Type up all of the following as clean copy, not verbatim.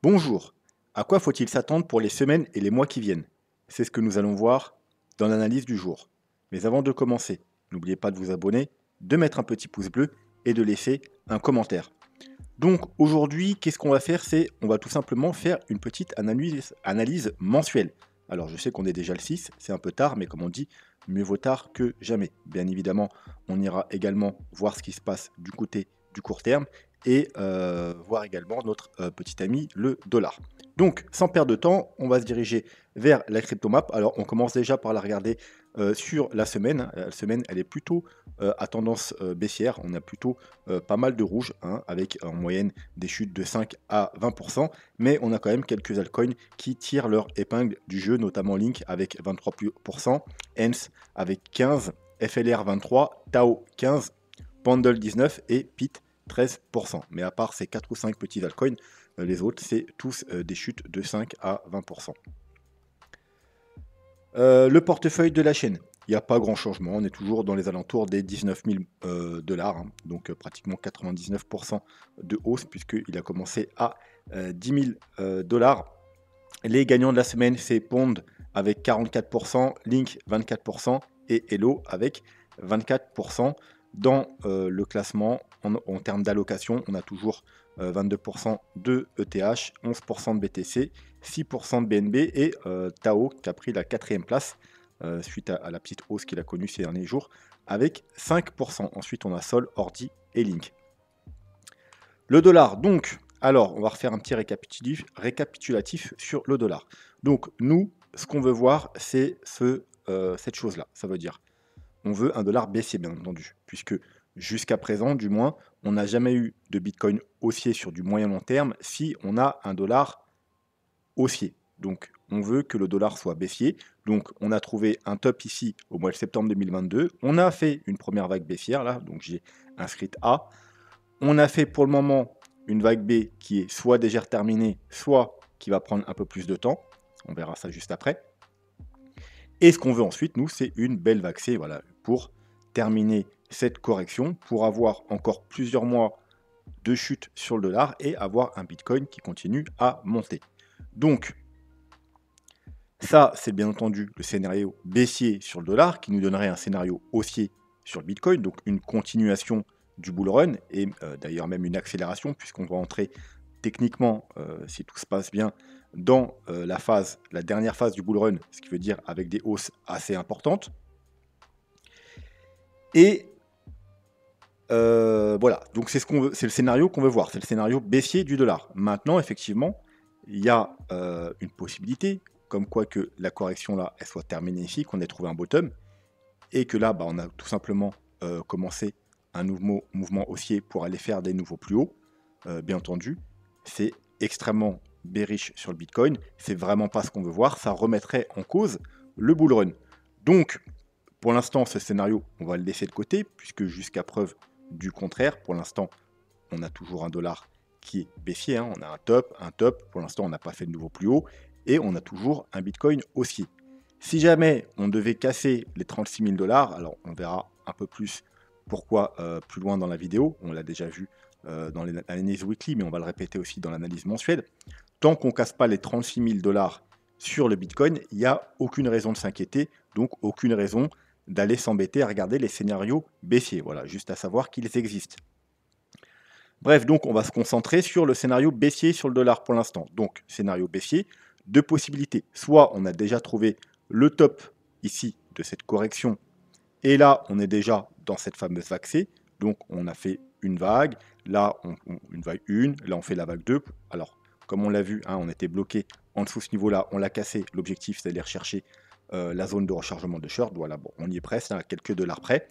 Bonjour, à quoi faut-il s'attendre pour les semaines et les mois qui viennent? C'est ce que nous allons voir dans l'analyse du jour. Mais avant de commencer, n'oubliez pas de vous abonner, de mettre un petit pouce bleu et de laisser un commentaire. Donc aujourd'hui, qu'est-ce qu'on va faire? On va tout simplement faire une petite analyse mensuelle. Alors je sais qu'on est déjà le 6, c'est un peu tard, mais comme on dit, mieux vaut tard que jamais. Bien évidemment, on ira également voir ce qui se passe du côté du court terme et voir également notre petit ami, le dollar. Donc sans perdre de temps, on va se diriger vers la cryptomap. Alors on commence déjà par la regarder sur la semaine. La semaine, elle est plutôt à tendance baissière. On a plutôt pas mal de rouge, hein, avec en moyenne des chutes de 5 à 20%, mais on a quand même quelques altcoins qui tirent leur épingle du jeu, notamment Link avec 23%, ENS avec 15%, FLR 23%, Tao 15%, Pendle 19% et PIT 13%. Mais à part ces 4 ou 5 petits altcoins, les autres, c'est tous des chutes de 5 à 20%. Le portefeuille de la chaîne, il n'y a pas grand changement. On est toujours dans les alentours des 19 000 $, hein, donc pratiquement 99% de hausse, puisqu'il a commencé à 10 000 $. Les gagnants de la semaine, c'est Pond avec 44%, Link 24% et Hello avec 24%. Dans le classement, en termes d'allocation, on a toujours 22% de ETH, 11% de BTC, 6% de BNB et Tao qui a pris la 4e place suite à la petite hausse qu'il a connue ces derniers jours avec 5%. Ensuite, on a Sol, Ordi et Link. Le dollar, donc, alors, on va refaire un petit récapitulatif sur le dollar. Donc, nous, ce qu'on veut voir, c'est cette chose-là. Ça veut dire, on veut un dollar baissier, bien entendu, puisque jusqu'à présent, du moins, on n'a jamais eu de Bitcoin haussier sur du moyen long terme si on a un dollar haussier. Donc, on veut que le dollar soit baissier. Donc, on a trouvé un top ici au mois de septembre 2022. On a fait une première vague baissière, là, donc j'ai inscrit A. On a fait pour le moment une vague B qui est soit déjà terminée, soit qui va prendre un peu plus de temps. On verra ça juste après. Et ce qu'on veut ensuite, nous, c'est une belle vague C, voilà, pour terminer cette correction, pour avoir encore plusieurs mois de chute sur le dollar et avoir un Bitcoin qui continue à monter. Donc, ça, c'est bien entendu le scénario baissier sur le dollar qui nous donnerait un scénario haussier sur le Bitcoin, donc une continuation du bull run et d'ailleurs même une accélération puisqu'on va entrer techniquement, si tout se passe bien, dans la dernière phase du bull run, ce qui veut dire avec des hausses assez importantes. Et voilà, donc c'est le scénario qu'on veut voir, c'est le scénario baissier du dollar. Maintenant, effectivement, il y a une possibilité, comme quoi que la correction là, elle soit terminée ici, qu'on ait trouvé un bottom, et que là, on a tout simplement commencé un mouvement haussier pour aller faire des nouveaux plus hauts. Bien entendu, c'est extrêmement bearish sur le Bitcoin, c'est vraiment pas ce qu'on veut voir, ça remettrait en cause le bull run. Donc, pour l'instant, ce scénario, on va le laisser de côté, puisque jusqu'à preuve du contraire, pour l'instant, on a toujours un dollar qui est baissier, hein. On a un top, pour l'instant on n'a pas fait de nouveau plus haut, et on a toujours un Bitcoin haussier. Si jamais on devait casser les 36 000 $, alors on verra un peu plus pourquoi plus loin dans la vidéo, on l'a déjà vu dans l'analyse weekly, mais on va le répéter aussi dans l'analyse mensuelle. Tant qu'on ne casse pas les 36 000 $ sur le Bitcoin, il n'y a aucune raison de s'inquiéter, donc aucune raison d'aller s'embêter à regarder les scénarios baissiers. Voilà, juste à savoir qu'ils existent. Bref, donc on va se concentrer sur le scénario baissier sur le dollar pour l'instant. Donc, scénario baissier, deux possibilités. Soit on a déjà trouvé le top ici de cette correction, et là on est déjà dans cette fameuse vague C, donc on a fait une vague, là une vague 1, là on fait la vague 2. Alors, comme on l'a vu, hein, on était bloqué en dessous de ce niveau-là, on l'a cassé. L'objectif c'est d'aller rechercher la zone de rechargement de short. Voilà, bon, on y est presque, à quelques dollars près.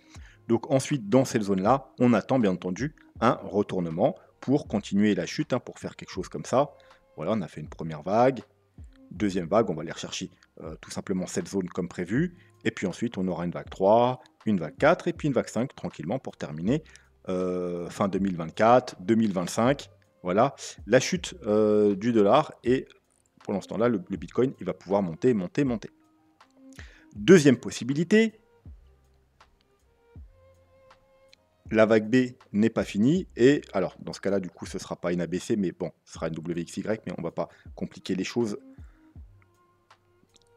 Donc ensuite, dans cette zone-là, on attend bien entendu un retournement pour continuer la chute, hein, pour faire quelque chose comme ça. Voilà, on a fait une première vague. Deuxième vague, on va aller rechercher tout simplement cette zone comme prévu. Et puis ensuite, on aura une vague 3, une vague 4 et puis une vague 5 tranquillement pour terminer fin 2024, 2025. Voilà, la chute du dollar. Et pour l'instant-là, le Bitcoin, il va pouvoir monter, monter, monter. Deuxième possibilité, la vague B n'est pas finie. Et alors, dans ce cas-là, du coup, ce ne sera pas une ABC, mais bon, ce sera une WXY, mais on ne va pas compliquer les choses.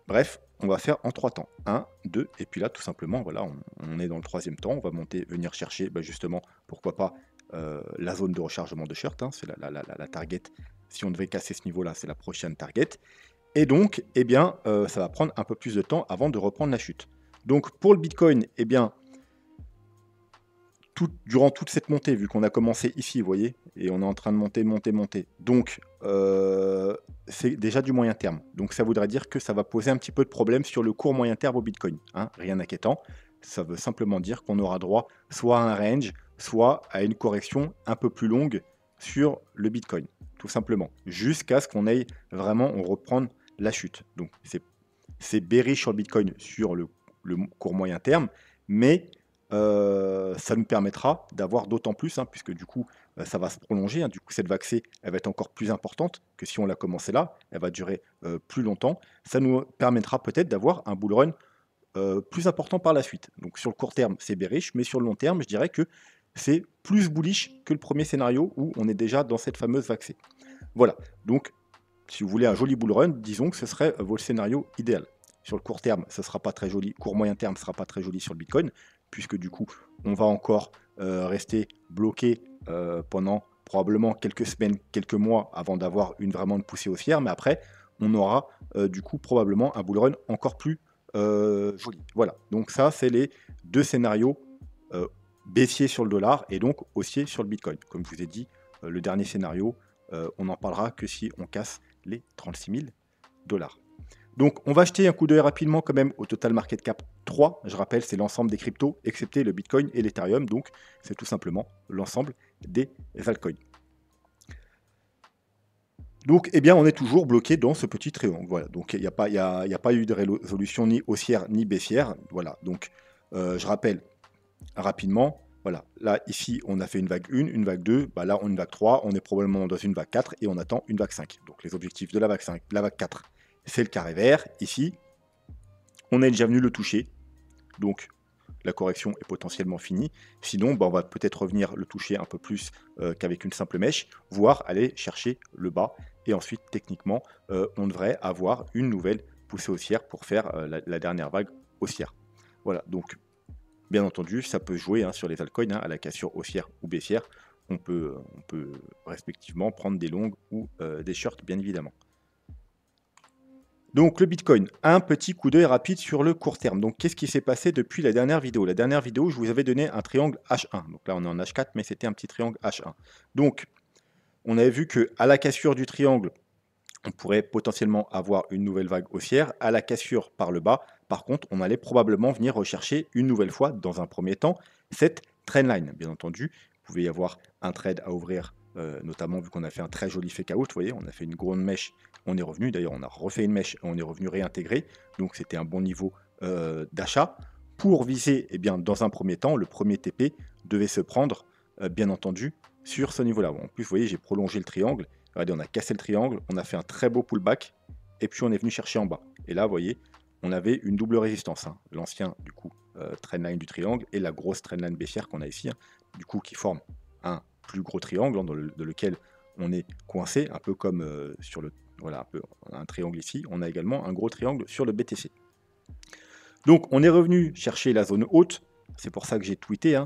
Bref, on va faire en 3 temps. 1, 2, et puis là, tout simplement, voilà, on est dans le 3e temps. On va monter, venir chercher, justement, pourquoi pas, la zone de rechargement de shirt. Hein, c'est la target. Si on devait casser ce niveau-là, c'est la prochaine target. Et donc, eh bien, ça va prendre un peu plus de temps avant de reprendre la chute. Donc, pour le Bitcoin, eh bien, durant toute cette montée, vu qu'on a commencé ici, vous voyez, et on est en train de monter. Donc, c'est déjà du moyen terme. Donc, ça voudrait dire que ça va poser un petit peu de problème sur le court moyen terme au Bitcoin. Hein, rien d'inquiétant. Ça veut simplement dire qu'on aura droit soit à un range, soit à une correction un peu plus longue sur le Bitcoin, tout simplement, jusqu'à ce qu'on aille vraiment, on reprenne la chute. Donc, c'est bearish sur le Bitcoin sur le court moyen terme, mais ça nous permettra d'avoir d'autant plus, hein, puisque du coup, ça va se prolonger. Hein, du coup, cette vague C, elle va être encore plus importante que si on l'a commencé là. Elle va durer plus longtemps. Ça nous permettra peut-être d'avoir un bull run plus important par la suite. Donc sur le court terme, c'est bearish, mais sur le long terme, je dirais que c'est plus bullish que le premier scénario où on est déjà dans cette fameuse vague C. Voilà, donc si vous voulez un joli bull run, disons que ce serait votre scénario idéal. Sur le court terme, ce ne sera pas très joli. Court moyen terme, ce ne sera pas très joli sur le Bitcoin, puisque du coup, on va encore rester bloqué pendant probablement quelques semaines, quelques mois avant d'avoir vraiment une poussée haussière. Mais après, on aura du coup probablement un bull run encore plus joli. Voilà, donc ça, c'est les deux scénarios baissier sur le dollar et donc haussier sur le Bitcoin. Comme je vous ai dit, le dernier scénario, on n'en parlera que si on casse les 36 000 $. Donc on va jeter un coup d'œil rapidement quand même au total market cap 3. Je rappelle, c'est l'ensemble des cryptos, excepté le Bitcoin et l'Ethereum. Donc c'est tout simplement l'ensemble des altcoins. Donc eh bien, on est toujours bloqué dans ce petit triangle. Voilà. Donc il n'y a pas eu de résolution ni haussière ni baissière. Voilà. Donc je rappelle rapidement. Voilà, là, ici, on a fait une vague 1, une vague 2, là, on a une vague 3, on est probablement dans une vague 4 et on attend une vague 5. Donc, les objectifs de la vague 5, la vague 4, c'est le carré vert. Ici, on est déjà venu le toucher. Donc, la correction est potentiellement finie. Sinon, on va peut-être revenir le toucher un peu plus qu'avec une simple mèche, voire aller chercher le bas. Et ensuite, techniquement, on devrait avoir une nouvelle poussée haussière pour faire la dernière vague haussière. Voilà, donc bien entendu, ça peut jouer sur les altcoins, à la cassure haussière ou baissière. On peut respectivement prendre des longues ou des shorts, bien évidemment. Donc le Bitcoin, un petit coup d'œil rapide sur le court terme. Donc qu'est-ce qui s'est passé depuis la dernière vidéo? La dernière vidéo, je vous avais donné un triangle H1. Donc là, on est en H4, mais c'était un petit triangle H1. Donc, on avait vu qu'à la cassure du triangle, on pourrait potentiellement avoir une nouvelle vague haussière. À la cassure par le bas, par contre, on allait probablement venir rechercher une nouvelle fois, dans un premier temps, cette trendline. Bien entendu, il pouvait y avoir un trade à ouvrir, notamment vu qu'on a fait un très joli fake out. Vous voyez, on a fait une grande mèche, on est revenu. D'ailleurs, on a refait une mèche, on est revenu réintégrer. Donc, c'était un bon niveau d'achat. Pour viser, dans un premier temps, le premier TP devait se prendre, bien entendu, sur ce niveau-là. En plus, vous voyez, j'ai prolongé le triangle. Regardez, on a cassé le triangle, on a fait un très beau pullback, et puis on est venu chercher en bas. Et là, vous voyez, on avait une double résistance. L'ancien, du coup, trendline du triangle, et la grosse trendline baissière qu'on a ici, du coup, qui forme un plus gros triangle dans lequel on est coincé, un peu comme sur le... Voilà, un peu un triangle ici. On a également un gros triangle sur le BTC. Donc, on est revenu chercher la zone haute. C'est pour ça que j'ai tweeté,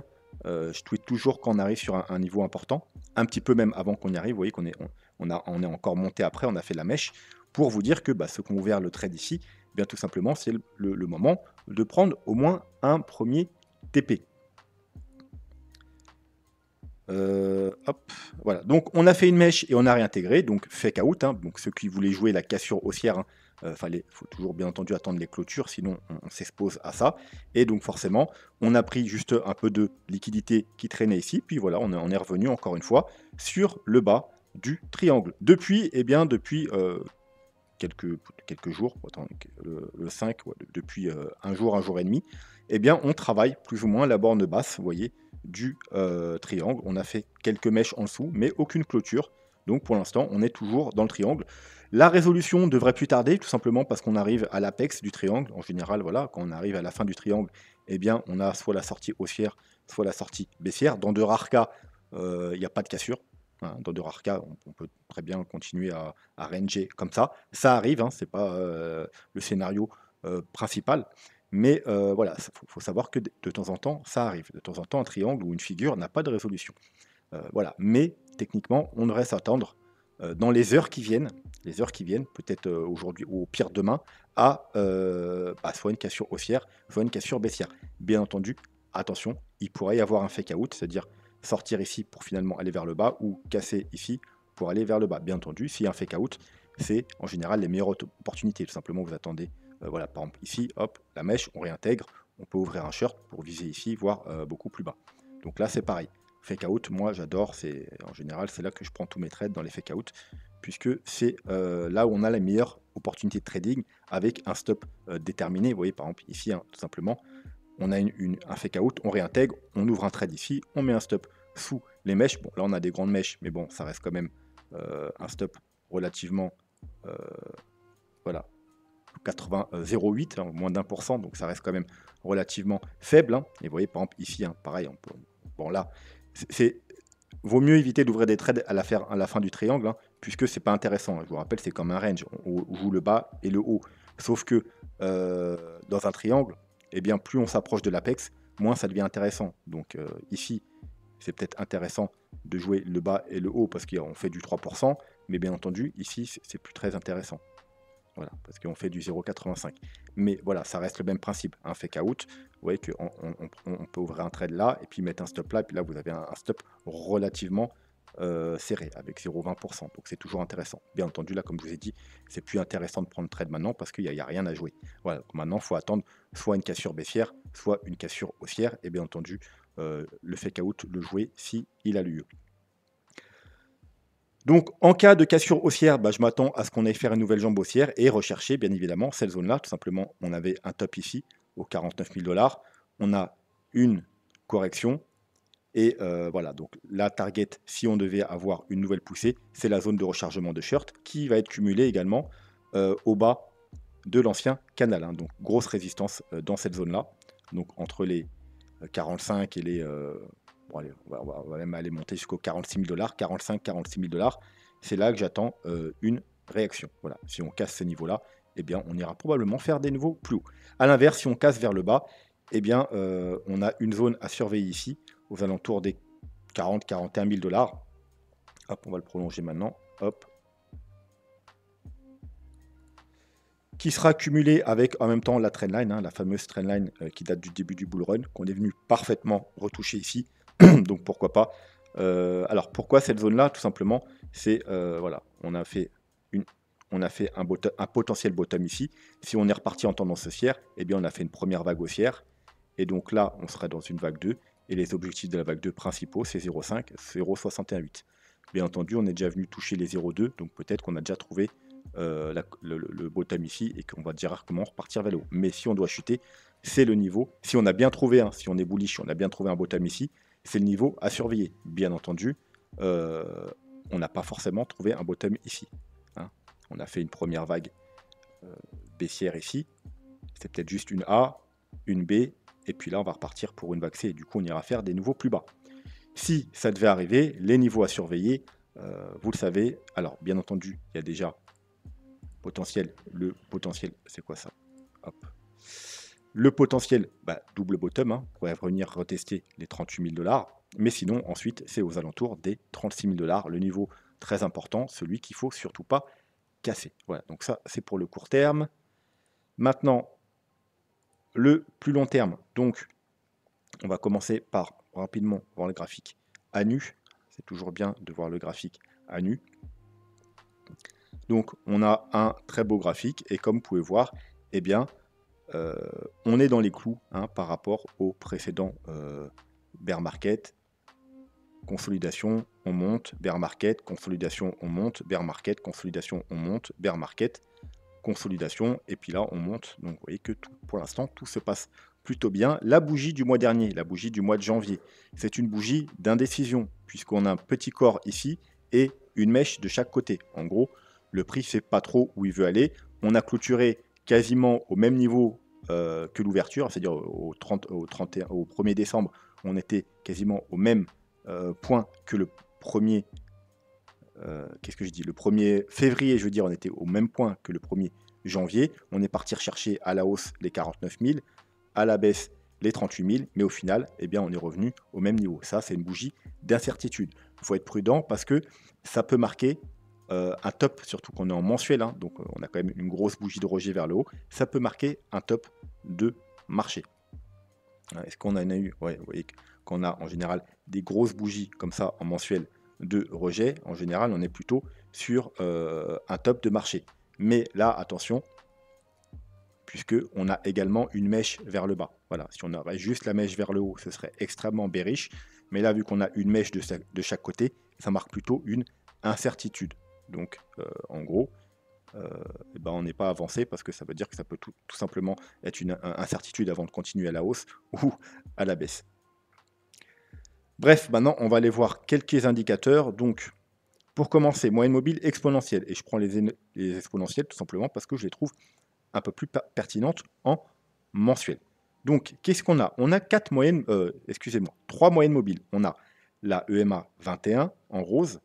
je tweete toujours quand on arrive sur un niveau important, un petit peu même avant qu'on y arrive. Vous voyez qu'on est, on est encore monté après, on a fait la mèche, pour vous dire que ceux qui ont ouvert le trade ici, bien tout simplement, c'est le moment de prendre au moins un premier TP. Hop, voilà. Donc on a fait une mèche et on a réintégré, donc fake out. Donc ceux qui voulaient jouer la cassure haussière, faut toujours bien entendu attendre les clôtures, sinon on s'expose à ça. Et donc forcément, on a pris juste un peu de liquidité qui traînait ici, puis voilà, on est revenu encore une fois sur le bas du triangle. Depuis, depuis quelques jours, le 5, depuis un jour et demi, on travaille plus ou moins la borne basse, vous voyez, du triangle. On a fait quelques mèches en dessous, mais aucune clôture. Donc pour l'instant, on est toujours dans le triangle. La résolution devrait plus tarder, tout simplement parce qu'on arrive à l'apex du triangle. En général, voilà, quand on arrive à la fin du triangle, on a soit la sortie haussière, soit la sortie baissière. Dans de rares cas, il n'y a pas de cassure. Hein. Dans de rares cas, on peut très bien continuer à ranger comme ça. Ça arrive, hein, c'est pas le scénario principal. Mais voilà, il faut savoir que de temps en temps, ça arrive. De temps en temps, un triangle ou une figure n'a pas de résolution. Voilà. Mais techniquement, on devrait s'attendre dans les heures qui viennent, peut-être aujourd'hui ou au pire demain, à soit une cassure haussière, soit une cassure baissière. Bien entendu, attention, il pourrait y avoir un fake out, c'est-à-dire sortir ici pour finalement aller vers le bas ou casser ici pour aller vers le bas. Bien entendu, s'il y a un fake out, c'est en général les meilleures opportunités. Tout simplement, vous attendez, voilà, par exemple ici, hop, la mèche, on réintègre, on peut ouvrir un short pour viser ici, voire beaucoup plus bas. Donc là, c'est pareil. Fake out, moi j'adore, c'est en général c'est là que je prends tous mes trades dans les fake out, puisque c'est là où on a la meilleure opportunité de trading avec un stop déterminé. Vous voyez par exemple ici, hein, tout simplement, on a un fake out, on réintègre, on ouvre un trade ici, on met un stop sous les mèches. Bon là on a des grandes mèches, mais bon ça reste quand même un stop relativement voilà 0,8, hein, moins d'1%, donc ça reste quand même relativement faible. Hein. Et vous voyez par exemple ici, hein, pareil, bon là, vaut mieux éviter d'ouvrir des trades à la fin du triangle, hein, puisque c'est pas intéressant. Je vous rappelle, c'est comme un range, on joue le bas et le haut. Sauf que dans un triangle, eh bien, plus on s'approche de l'apex, moins ça devient intéressant. Donc ici, c'est peut-être intéressant de jouer le bas et le haut parce qu'on fait du 3%, mais bien entendu, ici, c'est plus très intéressant. Voilà, parce qu'on fait du 0,85. Mais voilà, ça reste le même principe. Un fake out, vous voyez qu'on on peut ouvrir un trade là, et puis mettre un stop là, et puis là, vous avez un stop relativement serré, avec 0,20%. Donc c'est toujours intéressant. Bien entendu, là, comme je vous ai dit, c'est plus intéressant de prendre le trade maintenant, parce qu'il n'y a rien à jouer. Voilà, donc maintenant, il faut attendre soit une cassure baissière, soit une cassure haussière, et bien entendu, le fake out, le jouer si il a lieu. Donc, en cas de cassure haussière, je m'attends à ce qu'on aille faire une nouvelle jambe haussière et rechercher, bien évidemment, cette zone-là. Tout simplement, on avait un top ici, aux 49 000 $. On a une correction. Et voilà, donc la target, si on devait avoir une nouvelle poussée, c'est la zone de rechargement de short qui va être cumulée également au bas de l'ancien canal. Hein. Donc, grosse résistance dans cette zone-là. Donc, entre les 45 et les... bon, allez, on va même aller monter jusqu'aux 46 000 $, 45-46 000 $. C'est là que j'attends une réaction. Voilà. Si on casse ce niveau-là, eh bien, on ira probablement faire des niveaux plus hauts. A l'inverse, si on casse vers le bas, eh bien, on a une zone à surveiller ici, aux alentours des 40-41 000 $. Hop, on va le prolonger maintenant. Hop. Qui sera cumulé avec en même temps la trendline, hein, la fameuse trendline qui date du début du bull run, qu'on est venu parfaitement retoucher ici. Donc pourquoi pas. Alors pourquoi cette zone-là? Tout simplement, c'est voilà, on a fait un potentiel bottom ici. Si on est reparti en tendance haussière, eh bien on a fait une première vague haussière. Et donc là, on serait dans une vague 2. Et les objectifs de la vague 2 principaux, c'est 0,5, 0,618. Bien entendu, on est déjà venu toucher les 0,2, donc peut-être qu'on a déjà trouvé le bottom ici et qu'on va directement repartir vers le haut. Mais si on doit chuter, c'est le niveau. Si on a bien trouvé, si on est bullish, on a bien trouvé un bottom ici, c'est le niveau à surveiller. Bien entendu, on n'a pas forcément trouvé un bottom ici. Hein. On a fait une première vague baissière ici. C'est peut-être juste une A, une B, et puis là, on va repartir pour une vague C. Et du coup, on ira faire des niveaux plus bas. Si ça devait arriver, les niveaux à surveiller, vous le savez. Alors, bien entendu, il y a déjà potentiel. Le potentiel, c'est quoi ça? Hop. Le potentiel, double bottom, hein, pourrait revenir retester les 38 000 $. Mais sinon, ensuite, c'est aux alentours des 36 000 $. Le niveau très important, celui qu'il ne faut surtout pas casser. Voilà, donc ça, c'est pour le court terme. Maintenant, le plus long terme. Donc, on va commencer par rapidement voir le graphique à nu. C'est toujours bien de voir le graphique à nu. Donc, on a un très beau graphique. Et comme vous pouvez voir, eh bien, on est dans les clous par rapport au précédent bear market. Consolidation, on monte, bear market, consolidation, on monte, bear market, consolidation, on monte, bear market, consolidation, et puis là on monte. Donc vous voyez que pour l'instant tout se passe plutôt bien. La bougie du mois dernier, la bougie du mois de janvier, c'est une bougie d'indécision, puisqu'on a un petit corps ici et une mèche de chaque côté. En gros, le prix ne sait pas trop où il veut aller. On a clôturé quasiment au même niveau que l'ouverture, c'est-à-dire au 1er décembre, on était quasiment au même point que le premier, qu'est-ce que je dis, le 1er février, je veux dire, on était au même point que le 1er janvier. On est parti rechercher à la hausse les 49 000, à la baisse les 38 000, mais au final, eh bien, on est revenu au même niveau. Ça, c'est une bougie d'incertitude. Il faut être prudent parce que ça peut marquer un top, surtout qu'on est en mensuel, hein, donc on a quand même une grosse bougie de rejet vers le haut. Ça peut marquer un top de marché. Est-ce qu'on en a eu? Ouais, vous voyez qu'on a en général des grosses bougies comme ça en mensuel de rejet. En général, on est plutôt sur un top de marché. Mais là, attention, puisqu'on a également une mèche vers le bas. Voilà, si on avait juste la mèche vers le haut, ce serait extrêmement bearish. Mais là, vu qu'on a une mèche de chaque côté, ça marque plutôt une incertitude. Donc, en gros, ben on n'est pas avancé parce que ça veut dire que ça peut tout simplement être une incertitude avant de continuer à la hausse ou à la baisse. Bref, maintenant, on va aller voir quelques indicateurs. Donc, pour commencer, moyenne mobile exponentielle. Et je prends les exponentielles tout simplement parce que je les trouve un peu plus pertinentes en mensuel. Donc, qu'est-ce qu'on a? On a 4 moyennes, excusez-moi, 3 moyennes mobiles. On a la EMA 21 en rose,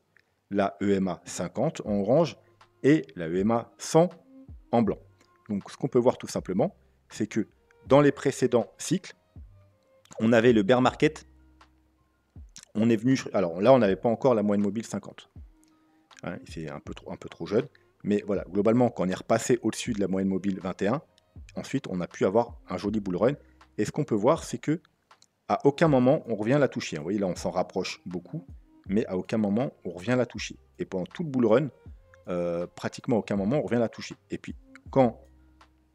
la EMA 50 en orange et la EMA 100 en blanc. Donc, ce qu'on peut voir tout simplement, c'est que dans les précédents cycles, on avait le bear market. On est venu, alors là, on n'avait pas encore la moyenne mobile 50. Hein, c'est un peu trop jeune. Mais voilà, globalement, quand on est repassé au-dessus de la moyenne mobile 21, ensuite, on a pu avoir un joli bull run. Et ce qu'on peut voir, c'est que à aucun moment, on revient la toucher. Vous voyez, là, on s'en rapproche beaucoup, mais à aucun moment, on revient la toucher. Et pendant tout le bull run, pratiquement à aucun moment, on revient la toucher. Et puis, quand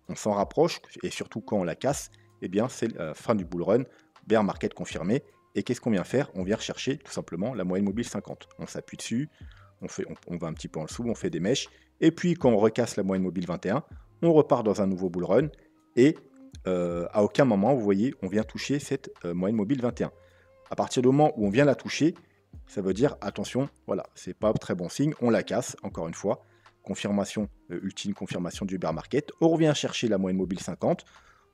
on s'en rapproche, et surtout quand on la casse, eh bien, c'est la fin du bull run, bear market confirmé. Et qu'est-ce qu'on vient faire? On vient rechercher tout simplement la moyenne mobile 50. On s'appuie dessus, on va un petit peu en dessous, on fait des mèches. Et puis, quand on recasse la moyenne mobile 21, on repart dans un nouveau bull run. Et à aucun moment, vous voyez, on vient toucher cette moyenne mobile 21. À partir du moment où on vient la toucher, ça veut dire, attention, voilà, c'est pas très bon signe, on la casse, encore une fois. Confirmation, ultime confirmation du bear market. On revient chercher la moyenne mobile 50.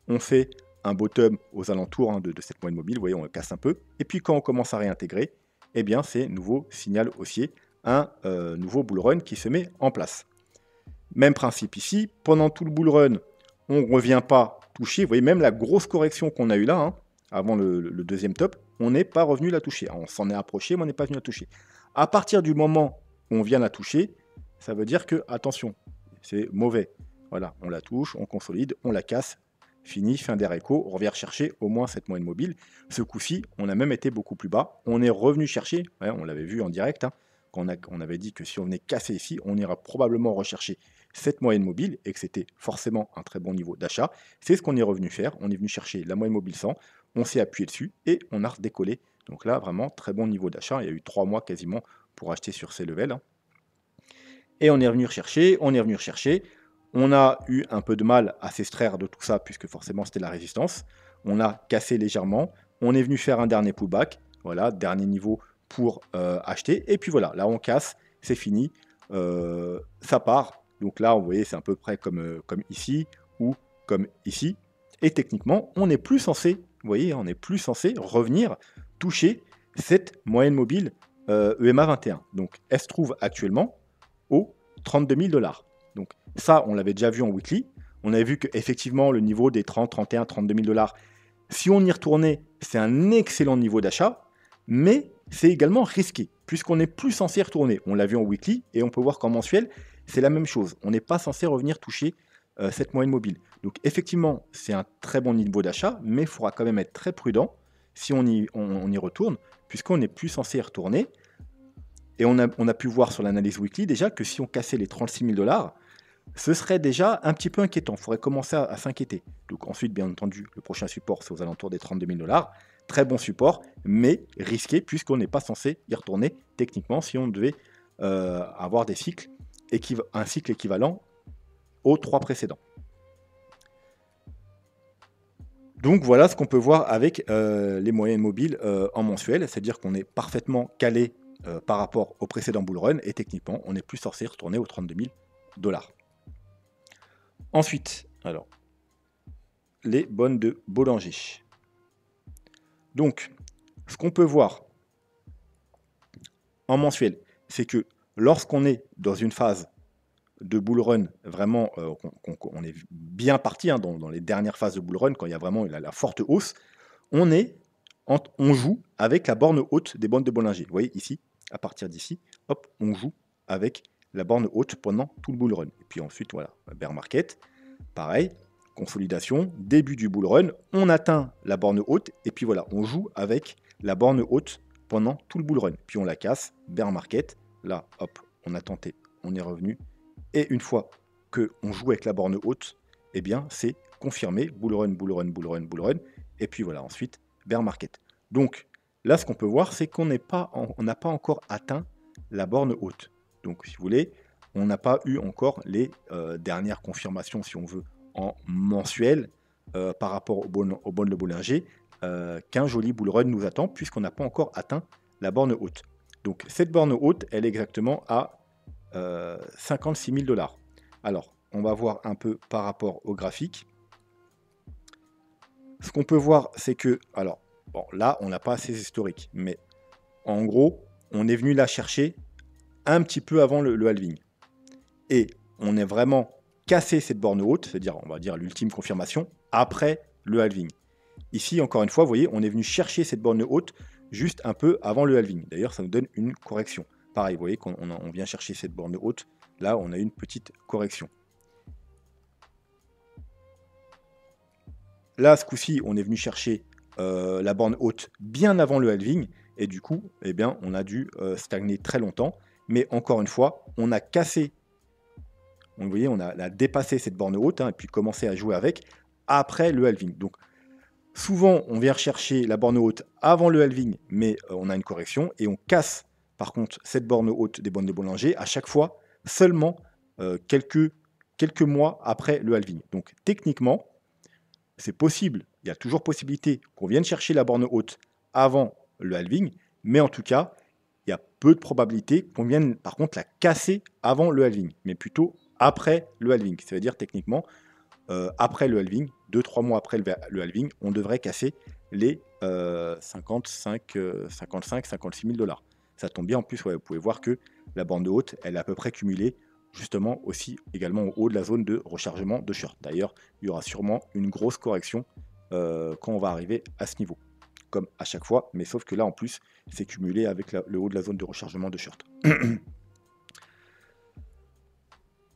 On fait un bottom aux alentours de cette moyenne mobile. Vous voyez, on le casse un peu. Et puis, quand on commence à réintégrer, eh bien, c'est nouveau signal haussier, un nouveau bull run qui se met en place. Même principe ici. Pendant tout le bull run, on ne revient pas toucher. Vous voyez, même la grosse correction qu'on a eue là, hein, avant le deuxième top, on n'est pas revenu la toucher. Alors, on s'en est approché, mais on n'est pas venu la toucher. À partir du moment où on vient la toucher, ça veut dire que, attention, c'est mauvais. Voilà, on la touche, on consolide, on la casse, fini, fin des récos, on revient chercher au moins cette moyenne mobile. Ce coup-ci, on a même été beaucoup plus bas. On est revenu chercher, ouais, on l'avait vu en direct, hein, quand on avait dit que si on venait casser ici, on ira probablement rechercher cette moyenne mobile et que c'était forcément un très bon niveau d'achat. C'est ce qu'on est revenu faire. On est venu chercher la moyenne mobile 100, on s'est appuyé dessus et on a redécollé. Donc là, vraiment, très bon niveau d'achat. Il y a eu 3 mois quasiment pour acheter sur ces levels. Hein. Et on est revenu rechercher, on est revenu rechercher. On a eu un peu de mal à s'extraire de tout ça, puisque forcément c'était la résistance. On a cassé légèrement. On est venu faire un dernier pullback. Voilà, dernier niveau pour acheter. Et puis voilà, là on casse, c'est fini. Ça part. Donc là, vous voyez, c'est à peu près comme ici ou comme ici. Et techniquement, on n'est plus censé, vous voyez, on n'est plus censé revenir toucher cette moyenne mobile EMA 21. Donc, elle se trouve actuellement aux 32 000 $. Donc ça, on l'avait déjà vu en weekly. On avait vu qu'effectivement, le niveau des 30, 31, 32 000 $, si on y retournait, c'est un excellent niveau d'achat, mais c'est également risqué, puisqu'on n'est plus censé y retourner. On l'a vu en weekly, et on peut voir qu'en mensuel, c'est la même chose. On n'est pas censé revenir toucher cette moyenne mobile. Donc effectivement, c'est un très bon niveau d'achat, mais il faudra quand même être très prudent si on y retourne, puisqu'on n'est plus censé y retourner. Et on a pu voir sur l'analyse weekly déjà que si on cassait les 36 000 $, ce serait déjà un petit peu inquiétant. Il faudrait commencer à s'inquiéter. Donc ensuite, bien entendu, le prochain support, c'est aux alentours des 32 000 $. Très bon support, mais risqué, puisqu'on n'est pas censé y retourner techniquement si on devait avoir des cycles, un cycle équivalent aux 3 précédents. Donc voilà ce qu'on peut voir avec les moyennes mobiles en mensuel, c'est-à-dire qu'on est parfaitement calé par rapport au précédent bull run, et techniquement, on n'est plus censé retourner aux 32 000 $. Ensuite, les bonnes de Bollinger. Donc, Ce qu'on peut voir en mensuel, c'est que lorsqu'on est dans une phase de bull run, vraiment, on est bien parti hein, dans les dernières phases de bull run, quand il y a vraiment la forte hausse, on joue avec la borne haute des bandes de Bollinger. Vous voyez ici, à partir d'ici, hop, on joue avec la borne haute pendant tout le bull run. Et puis ensuite, voilà, bear market, pareil, consolidation, début du bull run, on atteint la borne haute, et puis voilà, on joue avec la borne haute pendant tout le bull run. Puis on la casse, bear market, là, hop, on a tenté, on est revenu, et une fois qu'on joue avec la borne haute, eh bien, c'est confirmé, bull run, bull run, bull run, bull run, et puis voilà, ensuite, bear market. Donc, là, ce qu'on peut voir, c'est qu'on n'a pas encore atteint la borne haute. Donc, si vous voulez, on n'a pas eu encore les dernières confirmations, si on veut, en mensuel par rapport au bon de Bollinger, qu'un joli bull run nous attend, puisqu'on n'a pas encore atteint la borne haute. Donc, cette borne haute, elle est exactement à 56 000 $. Alors, on va voir un peu par rapport au graphique. Ce qu'on peut voir, c'est que, alors, bon, là, on n'a pas assez historique, mais en gros, on est venu la chercher un petit peu avant le halving. Et on est vraiment cassé cette borne haute, c'est-à-dire, on va dire, l'ultime confirmation, après le halving. Ici, encore une fois, vous voyez, on est venu chercher cette borne haute juste un peu avant le halving. D'ailleurs, ça nous donne une correction. Pareil, vous voyez qu'on vient chercher cette borne haute. Là, on a une petite correction. Là, ce coup-ci, on est venu chercher la borne haute bien avant le halving. Et du coup, eh bien, on a dû stagner très longtemps. Mais encore une fois, on a cassé. Donc, vous voyez, on a dépassé cette borne haute hein, et puis commencé à jouer avec après le halving. Donc, souvent, on vient chercher la borne haute avant le halving, mais on a une correction. Et on casse, par contre, cette borne haute des bandes de Bollinger à chaque fois seulement quelques mois après le halving. Donc, techniquement, c'est possible, il y a toujours possibilité qu'on vienne chercher la borne haute avant le halving, mais en tout cas, il y a peu de probabilité qu'on vienne par contre la casser avant le halving, mais plutôt après le halving. Ça veut dire techniquement, après le halving, 2-3 mois après le halving, on devrait casser les 55, 56 000 $. Ça tombe bien en plus, ouais, vous pouvez voir que la borne haute, elle est à peu près cumulée justement aussi également au haut de la zone de rechargement de short. D'ailleurs, il y aura sûrement une grosse correction quand on va arriver à ce niveau, comme à chaque fois, mais sauf que là en plus, c'est cumulé avec le haut de la zone de rechargement de short.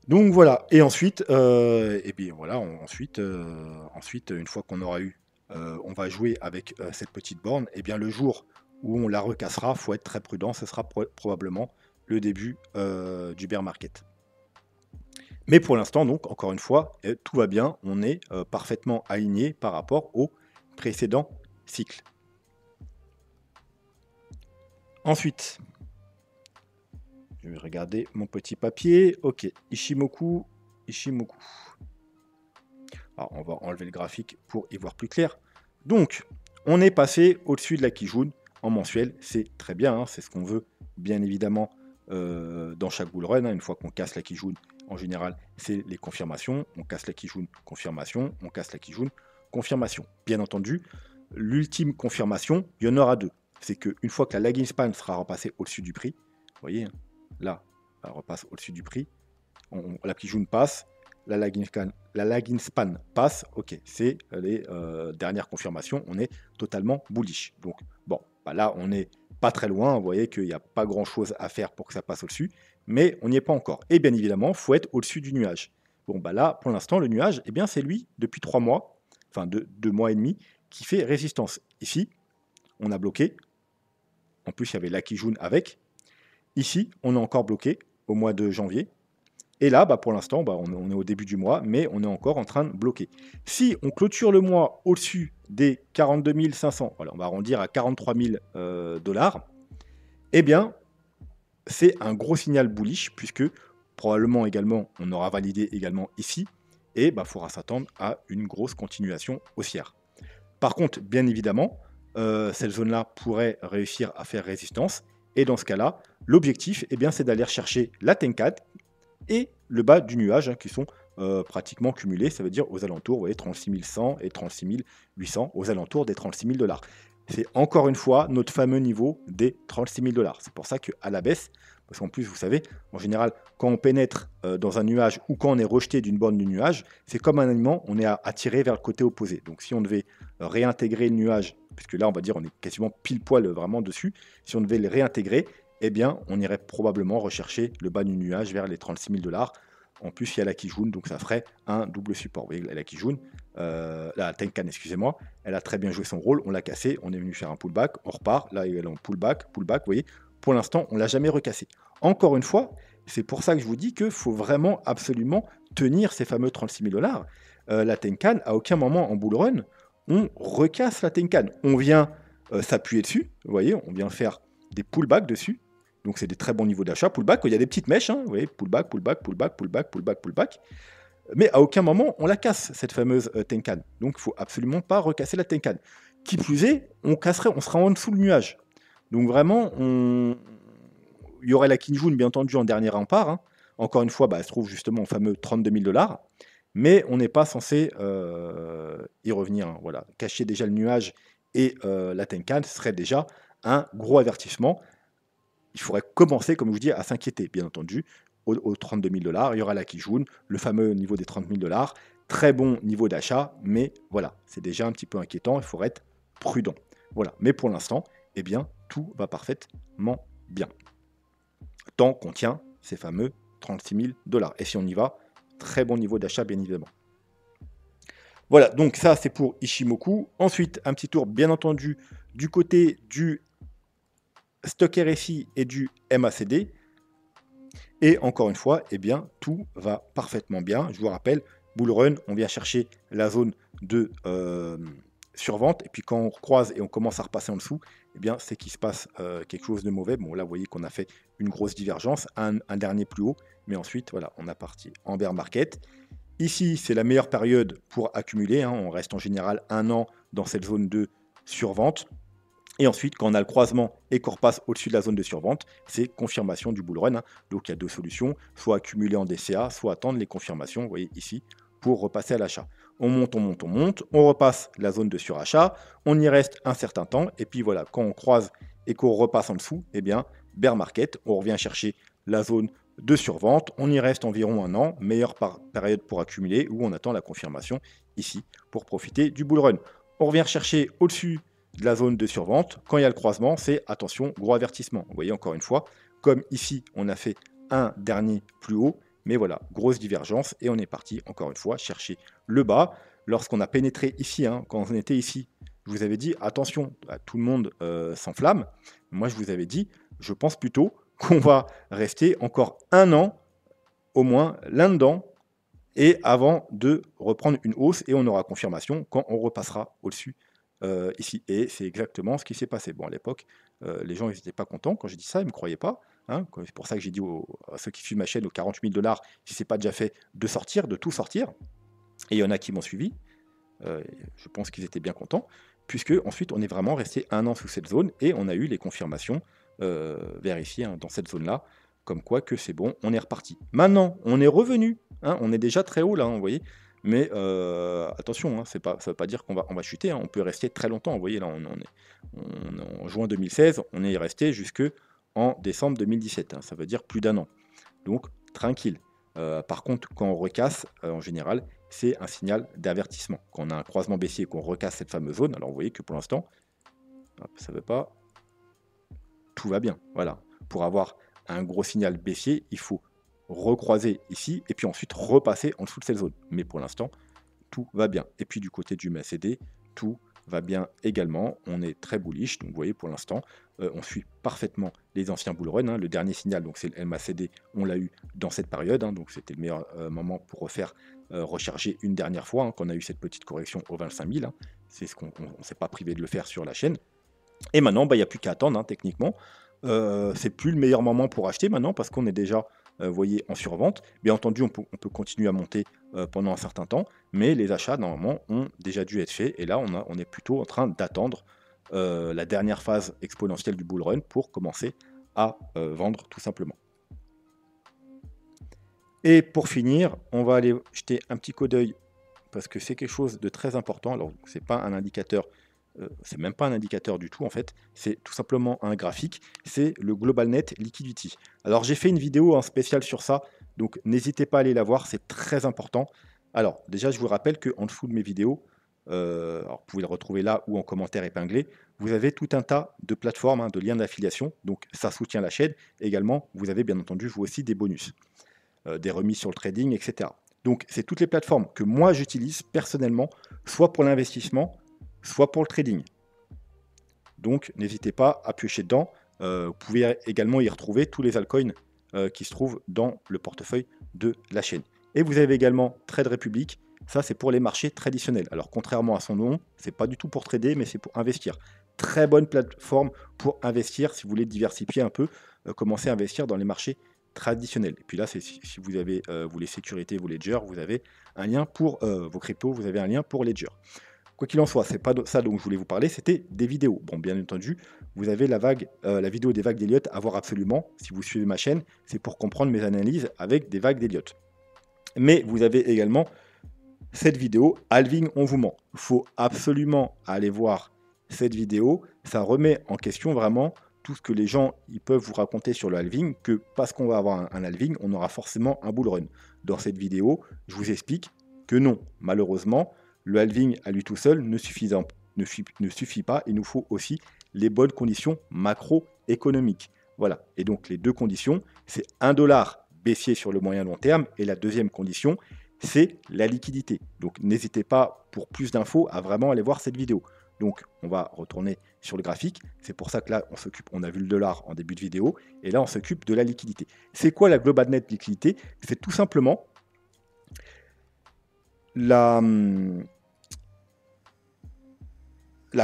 Donc voilà, et ensuite, et bien voilà, ensuite, une fois qu'on aura eu, on va jouer avec cette petite borne, et bien le jour où on la recassera, il faut être très prudent, ce sera probablement le début du bear market. Mais pour l'instant, donc, encore une fois, tout va bien, on est parfaitement aligné par rapport au précédent cycle. Ensuite, je vais regarder mon petit papier. Ok, Ishimoku. Alors, on va enlever le graphique pour y voir plus clair. Donc, on est passé au-dessus de la Kijun en mensuel. C'est très bien, hein, c'est ce qu'on veut, bien évidemment, dans chaque bull run. Hein, une fois qu'on casse la Kijun, en général, c'est les confirmations. On casse la Kijun, confirmation. On casse la Kijun, confirmation. Bien entendu, l'ultime confirmation, il y en aura deux. C'est qu'une fois que la lagging span sera repassée au-dessus du prix, vous voyez, là, elle repasse au-dessus du prix, la Kijun passe, la lagging span passe, ok, c'est les dernières confirmations, on est totalement bullish. Donc, bon, bah là, on n'est pas très loin, vous voyez qu'il n'y a pas grand-chose à faire pour que ça passe au-dessus, mais on n'y est pas encore. Et bien évidemment, il faut être au-dessus du nuage. Bon, bah là, pour l'instant, le nuage, eh bien, c'est lui, depuis 3 mois, enfin 2 mois et demi, qui fait résistance. Ici, on a bloqué. En plus, il y avait la Kijun avec. Ici, on est encore bloqué au mois de janvier. Et là, bah, pour l'instant, bah, on est au début du mois, mais on est encore en train de bloquer. Si on clôture le mois au-dessus des 42 500, voilà, on va arrondir à 43 000 $, eh bien, c'est un gros signal bullish, puisque probablement également, on aura validé également ici, et bah, faudra s'attendre à une grosse continuation haussière. Par contre, bien évidemment, cette zone-là pourrait réussir à faire résistance, et dans ce cas-là, l'objectif, eh bien, c'est d'aller chercher la Tenkan et le bas du nuage, hein, qui sont pratiquement cumulés, ça veut dire aux alentours, vous voyez, 36 100 et 36 800, aux alentours des 36 000 $. c'est encore une fois notre fameux niveau des 36 000 $. C'est pour ça qu'à la baisse, parce qu'en plus, vous savez, en général, quand on pénètre dans un nuage ou quand on est rejeté d'une borne du nuage, c'est comme un aimant, on est attiré vers le côté opposé. Donc si on devait réintégrer le nuage, puisque là, on va dire, on est quasiment pile poil vraiment dessus, si on devait le réintégrer, eh bien, on irait probablement rechercher le bas du nuage vers les 36 000 $. En plus, il y a la Kijun, donc ça ferait un double support. Vous voyez, la Kijun, la Tenkan, excusez-moi, elle a très bien joué son rôle, on l'a cassé, on est venu faire un pullback, on repart, là, elle est en pullback, pullback, vous voyez. Pour l'instant, on ne l'a jamais recassé. Encore une fois, c'est pour ça que je vous dis qu'il faut vraiment absolument tenir ces fameux 36 000 $. La Tenkan, à aucun moment en bull run, on recasse la Tenkan. On vient s'appuyer dessus, vous voyez, on vient faire des pullbacks dessus. Donc c'est des très bons niveaux d'achat. Pullback, il y a des petites mèches, hein, vous voyez, pullback, pullback, pullback, pullback, pullback, pullback. Mais à aucun moment on la casse, cette fameuse Tenkan. Donc il ne faut absolument pas recasser la Tenkan. Qui plus est, on sera en dessous le nuage. Donc vraiment, il y aurait la Kijun, bien entendu, en dernier rempart. Hein. Encore une fois, elle se trouve justement au fameux 32 000 $. Mais on n'est pas censé y revenir. Hein. Voilà. Cacher déjà le nuage et la Tenkan, ce serait déjà un gros avertissement. Il faudrait commencer, comme je vous dis, à s'inquiéter, bien entendu, aux 32 000 $. Il y aura la Kijun, le fameux niveau des 30 000 $. Très bon niveau d'achat, mais voilà, c'est déjà un petit peu inquiétant. Il faudrait être prudent. Voilà. Mais pour l'instant, eh bien, tout va parfaitement bien. Tant qu'on tient ces fameux 36 000 $. Et si on y va, très bon niveau d'achat, bien évidemment. Voilà, donc ça, c'est pour Ishimoku. Ensuite, un petit tour, bien entendu, du côté du Stock RSI et du MACD. Et encore une fois, eh bien, tout va parfaitement bien. Je vous rappelle, bull run, on vient chercher la zone de survente. Et puis quand on croise et on commence à repasser en dessous, eh bien, c'est qu'il se passe quelque chose de mauvais. Bon, là, vous voyez qu'on a fait une grosse divergence, un dernier plus haut. Mais ensuite, voilà, on a parti en bear market. Ici, c'est la meilleure période pour accumuler. Hein. On reste en général 1 an dans cette zone de survente. Et ensuite, quand on a le croisement et qu'on repasse au-dessus de la zone de survente, c'est confirmation du bull run. Hein. Donc il y a deux solutions, soit accumuler en DCA, soit attendre les confirmations, vous voyez ici, pour repasser à l'achat. On monte, on monte, on monte, on repasse la zone de surachat, on y reste un certain temps, et puis voilà, quand on croise et qu'on repasse en dessous, eh bien, bear market, on revient chercher la zone de survente, on y reste environ 1 an, meilleure période pour accumuler, où on attend la confirmation ici pour profiter du bull run. On revient chercher au-dessus de la zone de survente. Quand il y a le croisement, c'est attention, gros avertissement. Vous voyez encore une fois, comme ici, on a fait un dernier plus haut, mais voilà, grosse divergence, et on est parti, encore une fois, chercher le bas. Lorsqu'on a pénétré ici, hein, quand on était ici, je vous avais dit, attention, tout le monde s'enflamme. Moi, je vous avais dit, je pense plutôt qu'on va rester encore 1 an, au moins, là-dedans, et avant de reprendre une hausse, et on aura confirmation quand on repassera au-dessus ici. Et c'est exactement ce qui s'est passé. Bon, à l'époque, les gens n'étaient pas contents quand j'ai dit ça, ils ne me croyaient pas. Hein. C'est pour ça que j'ai dit à ceux qui suivent ma chaîne aux 48 000 $, si ce n'est pas déjà fait, de sortir, de tout sortir. Et il y en a qui m'ont suivi. Je pense qu'ils étaient bien contents, puisque ensuite on est vraiment resté 1 an sous cette zone et on a eu les confirmations vers ici, hein, dans cette zone-là, comme quoi que c'est bon, on est reparti. Maintenant, on est revenu. Hein, on est déjà très haut là, hein, vous voyez. Mais attention, hein, ça ne veut pas dire qu'on va chuter, hein, on peut rester très longtemps. Vous voyez, là, on est en juin 2016, on est resté jusque en décembre 2017. Hein, ça veut dire plus d'1 an. Donc, tranquille. Par contre, quand on recasse, en général, c'est un signal d'avertissement. Quand on a un croisement baissier et qu'on recasse cette fameuse zone, alors vous voyez que pour l'instant, ça ne veut pas... Tout va bien. Voilà. Pour avoir un gros signal baissier, il faut recroiser ici et puis ensuite repasser en dessous de cette zone. Mais pour l'instant, tout va bien. Et puis du côté du MACD, tout va bien également. On est très bullish. Donc vous voyez, pour l'instant, on suit parfaitement les anciens bull run. Hein. Le dernier signal, donc c'est le MACD, on l'a eu dans cette période. Hein. Donc c'était le meilleur moment pour refaire recharger une dernière fois, hein, qu'on a eu cette petite correction au 25 000. Hein. C'est ce qu'on ne s'est pas privé de le faire sur la chaîne. Et maintenant, il n'y a plus qu'à attendre, hein, techniquement. C'est plus le meilleur moment pour acheter maintenant parce qu'on est déjà, vous voyez, en survente. Bien entendu, on peut continuer à monter pendant un certain temps, mais les achats, normalement, ont déjà dû être faits. Et là, on est plutôt en train d'attendre la dernière phase exponentielle du bull run pour commencer à vendre tout simplement. Et pour finir, on va aller jeter un petit coup d'œil parce que c'est quelque chose de très important. Alors, ce n'est pas un indicateur c'est même pas un indicateur du tout en fait, c'est tout simplement un graphique, c'est le Global Net Liquidity. Alors j'ai fait une vidéo en spécial sur ça, donc n'hésitez pas à aller la voir, c'est très important. Alors déjà je vous rappelle qu'en dessous de mes vidéos, alors vous pouvez le retrouver là ou en commentaire épinglé, vous avez tout un tas de plateformes, hein, de liens d'affiliation, donc ça soutient la chaîne. Également, vous avez bien entendu vous aussi des bonus, des remises sur le trading, etc. Donc c'est toutes les plateformes que moi j'utilise personnellement, soit pour l'investissement, soit pour le trading. Donc n'hésitez pas à piocher dedans. Vous pouvez également y retrouver tous les altcoins qui se trouvent dans le portefeuille de la chaîne. Et vous avez également Trade Republic. Ça, c'est pour les marchés traditionnels. Alors, contrairement à son nom, c'est pas du tout pour trader, mais c'est pour investir. Très bonne plateforme pour investir si vous voulez diversifier un peu, commencer à investir dans les marchés traditionnels. Et puis là, si vous avez vous les sécurités, vos ledgers, vous avez un lien pour vos cryptos, vous avez un lien pour ledger. Quoi qu'il en soit, c'est pas ça dont je voulais vous parler, c'était des vidéos. Bon, bien entendu, vous avez la vidéo des vagues d'Elliott à voir absolument. Si vous suivez ma chaîne, c'est pour comprendre mes analyses avec des vagues d'Elliott. Mais vous avez également cette vidéo, Halving, on vous ment. Il faut absolument aller voir cette vidéo. Ça remet en question vraiment tout ce que les gens ils peuvent vous raconter sur le halving, que parce qu'on va avoir un halving, on aura forcément un bull run. Dans cette vidéo, je vous explique que non, malheureusement, le halving à lui tout seul ne suffit pas. Il nous faut aussi les bonnes conditions macroéconomiques. Voilà. Et donc les deux conditions, c'est $1 baissier sur le moyen long terme. Et la deuxième condition, c'est la liquidité. Donc n'hésitez pas, pour plus d'infos, à vraiment aller voir cette vidéo. Donc on va retourner sur le graphique. C'est pour ça que là, on a vu le dollar en début de vidéo. Et là, on s'occupe de la liquidité. C'est quoi la Global Net Liquidité? C'est tout simplement la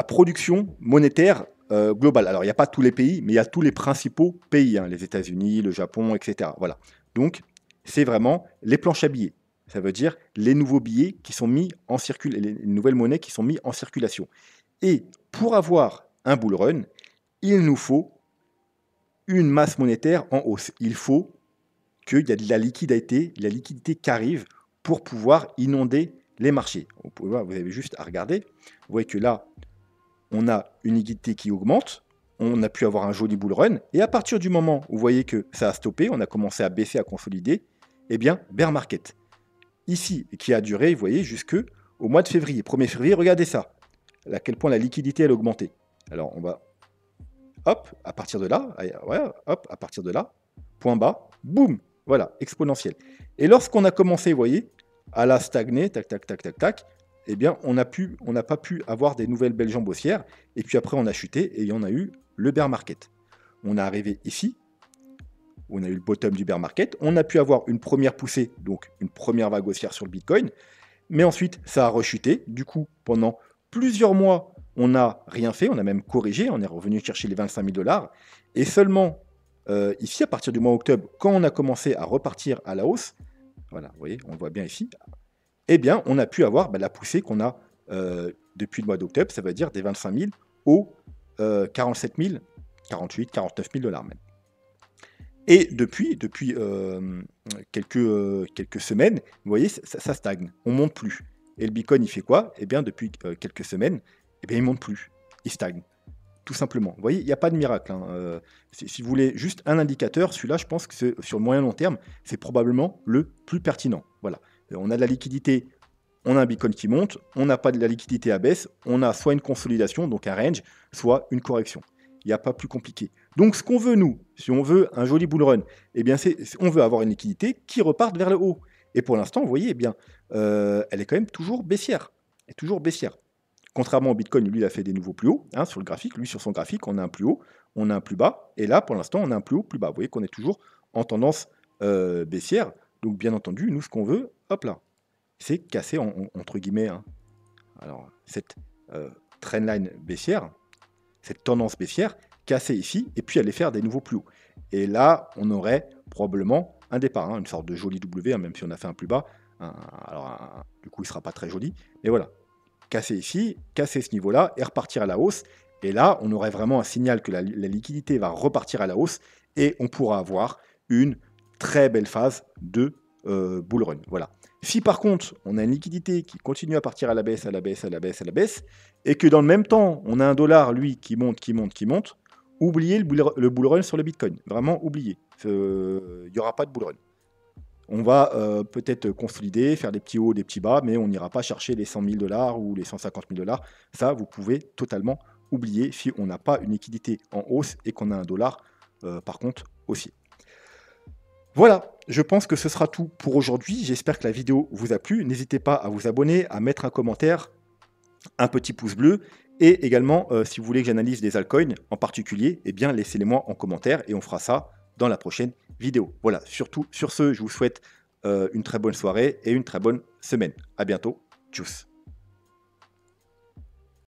production monétaire globale. Alors, il n'y a pas tous les pays, mais il y a tous les principaux pays, hein, les États-Unis, le Japon, etc. Voilà. Donc, c'est vraiment les planches à billets. Ça veut dire les nouveaux billets qui sont mis en circulation, les nouvelles monnaies qui sont mises en circulation. Et pour avoir un bull run, il nous faut une masse monétaire en hausse. Il faut qu'il y ait de la liquidité qui arrive pour pouvoir inonder les marchés. Vous pouvez voir, vous avez juste à regarder. Vous voyez que là, on a une liquidité qui augmente, on a pu avoir un joli bull run, et à partir du moment où vous voyez que ça a stoppé, on a commencé à baisser, à consolider, eh bien, bear market. Ici, qui a duré, vous voyez, jusqu'au mois de février. 1er février, regardez ça, à quel point la liquidité, elle a augmenté. Alors, on va, hop, à partir de là, hop, à partir de là, point bas, boum, voilà, exponentiel. Et lorsqu'on a commencé, vous voyez, à la stagner, tac, tac, tac, tac, tac, eh bien, on n'a pas pu avoir des nouvelles belles jambes haussières. Et puis après, on a chuté et on a eu le bear market. On est arrivé ici, on a eu le bottom du bear market. On a pu avoir une première poussée, donc une première vague haussière sur le Bitcoin. Mais ensuite, ça a rechuté. Du coup, pendant plusieurs mois, on n'a rien fait. On a même corrigé. On est revenu chercher les 25 000 $. Et seulement ici, à partir du mois d'octobre, quand on a commencé à repartir à la hausse, voilà, vous voyez, on le voit bien ici, eh bien, on a pu avoir la poussée qu'on a depuis le mois d'octobre, ça veut dire des 25 000 aux 47 000, 48, 49 000 $ même. Et depuis quelques semaines, vous voyez, ça stagne, on ne monte plus. Et le Bitcoin, il fait quoi? Eh bien, depuis quelques semaines, eh bien, il ne monte plus, il stagne, tout simplement. Vous voyez, il n'y a pas de miracle. Hein. Si vous voulez juste un indicateur, celui-là, je pense que sur le moyen long terme, c'est probablement le plus pertinent. Voilà. On a de la liquidité, on a un Bitcoin qui monte, on n'a pas de la liquidité à baisse, on a soit une consolidation, donc un range, soit une correction. Il n'y a pas plus compliqué. Donc ce qu'on veut, nous, si on veut un joli bull run, eh bien, on veut avoir une liquidité qui reparte vers le haut. Et pour l'instant, vous voyez, eh bien, elle est quand même toujours baissière. Elle est toujours baissière. Contrairement au Bitcoin, lui, il a fait des nouveaux plus hauts, hein, sur le graphique. Lui, sur son graphique, on a un plus haut, on a un plus bas. Et là, pour l'instant, on a un plus haut, plus bas. Vous voyez qu'on est toujours en tendance baissière. Donc, bien entendu, nous, ce qu'on veut, hop là, c'est casser, entre guillemets, hein, alors, cette trendline baissière, cette tendance baissière, casser ici, et puis aller faire des nouveaux plus hauts. Et là, on aurait probablement un départ, hein, une sorte de joli W, hein, même si on a fait un plus bas. Du coup, il ne sera pas très joli. Mais voilà, casser ici, casser ce niveau-là, et repartir à la hausse. Et là, on aurait vraiment un signal que la liquidité va repartir à la hausse, et on pourra avoir une très belle phase de bull run. Voilà. Si par contre, on a une liquidité qui continue à partir à la baisse, à la baisse, à la baisse, à la baisse, et que dans le même temps, on a un dollar, lui, qui monte, qui monte, qui monte, oubliez le bull run sur le Bitcoin. Vraiment, oubliez. Il n'y aura pas de bull run. On va peut-être consolider, faire des petits hauts, des petits bas, mais on n'ira pas chercher les 100 000 $ ou les 150 000 $. Ça, vous pouvez totalement oublier si on n'a pas une liquidité en hausse et qu'on a un dollar, par contre, aussi. Voilà, je pense que ce sera tout pour aujourd'hui. J'espère que la vidéo vous a plu. N'hésitez pas à vous abonner, à mettre un commentaire, un petit pouce bleu. Et également, si vous voulez que j'analyse des altcoins en particulier, eh bien, laissez-les-moi en commentaire et on fera ça dans la prochaine vidéo. Voilà, surtout sur ce, je vous souhaite une très bonne soirée et une très bonne semaine. À bientôt. Tchuss.